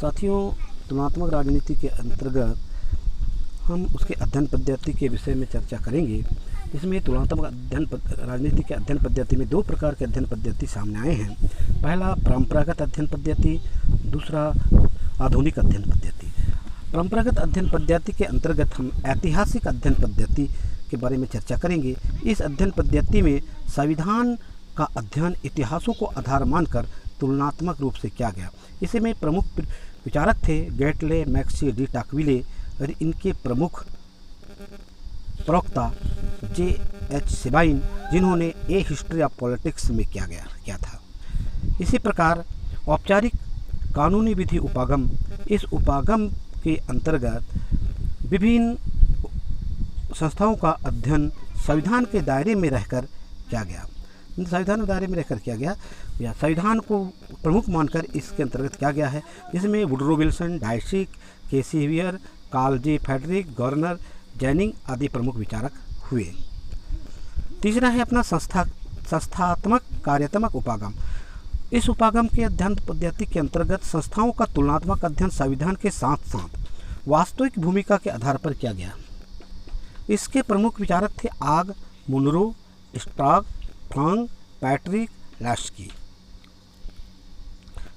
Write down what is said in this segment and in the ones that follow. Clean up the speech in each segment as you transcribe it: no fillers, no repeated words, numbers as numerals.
साथियों, तुलनात्मक राजनीति के अंतर्गत हम उसके अध्ययन पद्धति के विषय में चर्चा करेंगे। इसमें तुलनात्मक राजनीति के अध्ययन पद्धति में दो प्रकार के अध्ययन पद्धति सामने आए हैं। पहला परंपरागत अध्ययन पद्धति, दूसरा आधुनिक अध्ययन पद्धति। परंपरागत अध्ययन पद्धति के अंतर्गत हम ऐतिहासिक अध्ययन पद्धति के बारे में चर्चा करेंगे। इस अध्ययन पद्धति में संविधान का अध्ययन इतिहासों को आधार मानकर तुलनात्मक रूप से किया गया। इसमें प्रमुख विचारक थे गैटले, मैक्सी डी टाकविले और इनके प्रमुख प्रवक्ता J.H. सेबाइन, जिन्होंने ए हिस्ट्री ऑफ पॉलिटिक्स में किया था। इसी प्रकार औपचारिक कानूनी विधि उपागम, इस उपागम के अंतर्गत विभिन्न संस्थाओं का अध्ययन संविधान के दायरे में रहकर किया गया। संविधान के दायरे में रहकर किया गया या संविधान को प्रमुख मानकर इसके अंतर्गत किया गया है, जिसमें वुडरो विल्सन, डाइसिक, केसी हेवियर, कार्ल जे फ्रेडरिक, गवर्नर जैनिंग आदि प्रमुख विचारक हुए। तीसरा है अपना संस्थात्मक कार्यात्मक उपागम। इस उपागम के अध्ययन पद्धति के अंतर्गत संस्थाओं का तुलनात्मक अध्ययन संविधान के साथ साथ वास्तविक भूमिका के आधार पर किया गया। इसके प्रमुख विचारक थे आग, मुनरो, स्ट्राग, फ्रांक, पैट्रिक, लास्की।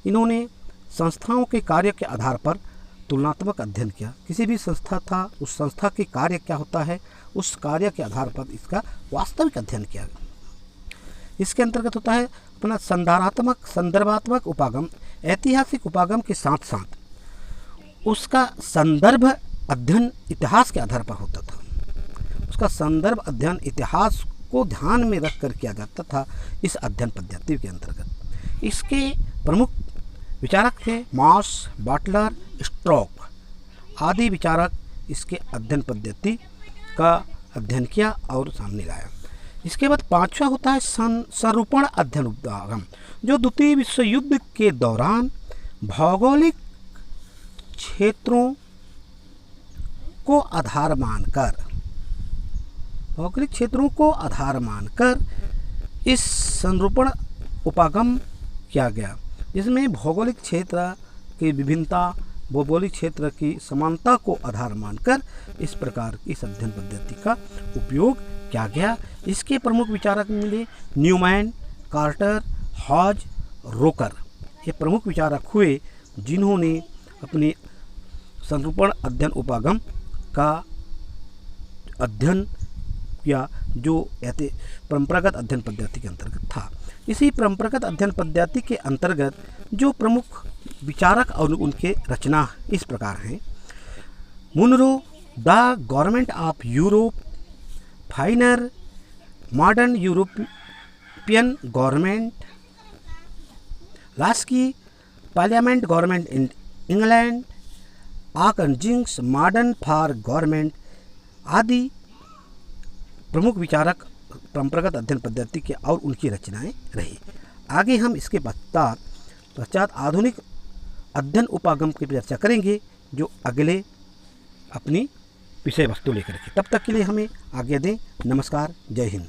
इन्होंने संस्थाओं के कार्य के आधार पर तुलनात्मक अध्ययन किया। किसी भी संस्था था, उस संस्था के कार्य क्या होता है, उस कार्य के आधार पर इसका वास्तविक अध्ययन किया। इसके अंतर्गत होता है अपना संदर्भात्मक उपागम। ऐतिहासिक उपागम के साथ साथ उसका संदर्भ अध्ययन इतिहास के आधार पर होता था। उसका संदर्भ अध्ययन इतिहास को ध्यान में रखकर किया जाता था इस अध्ययन पद्धति के अंतर्गत। इसके प्रमुख विचारक थे मार्श, बटलर, स्ट्रोक आदि विचारक। इसके अध्ययन पद्धति का अध्ययन किया और सामने लाया। इसके बाद पांचवा होता है संरूपण अध्ययन उपागम, जो द्वितीय विश्व युद्ध के दौरान भौगोलिक क्षेत्रों को आधार मानकर इस संरूपण उपागम किया गया, जिसमें भौगोलिक क्षेत्र की विभिन्नता, भौगोलिक क्षेत्र की समानता को आधार मानकर इस प्रकार की इस अध्ययन पद्धति का उपयोग किया गया। इसके प्रमुख विचारक मिले न्यूमैन, कार्टर, हॉज, रोकर। ये प्रमुख विचारक हुए जिन्होंने अपने संरूपण अध्ययन उपागम का अध्ययन किया, जो परंपरागत अध्ययन पद्धति के अंतर्गत था। इसी परंपरागत अध्ययन पद्धति के अंतर्गत जो प्रमुख विचारक और उनके रचना इस प्रकार हैं। Munro, the government of Europe, Finer, modern European government, Laski, parliament government in England, आकनजिंग्स, मॉडर्न फॉर गवर्नमेंट आदि प्रमुख विचारक परंपरागत अध्ययन पद्धति के और उनकी रचनाएं रही। आगे हम इसके पश्चात आधुनिक अध्ययन उपागम की चर्चा करेंगे, जो अगले अपनी विषय वस्तु लेकर के। तब तक के लिए हमें आज्ञा दें। नमस्कार, जय हिंद।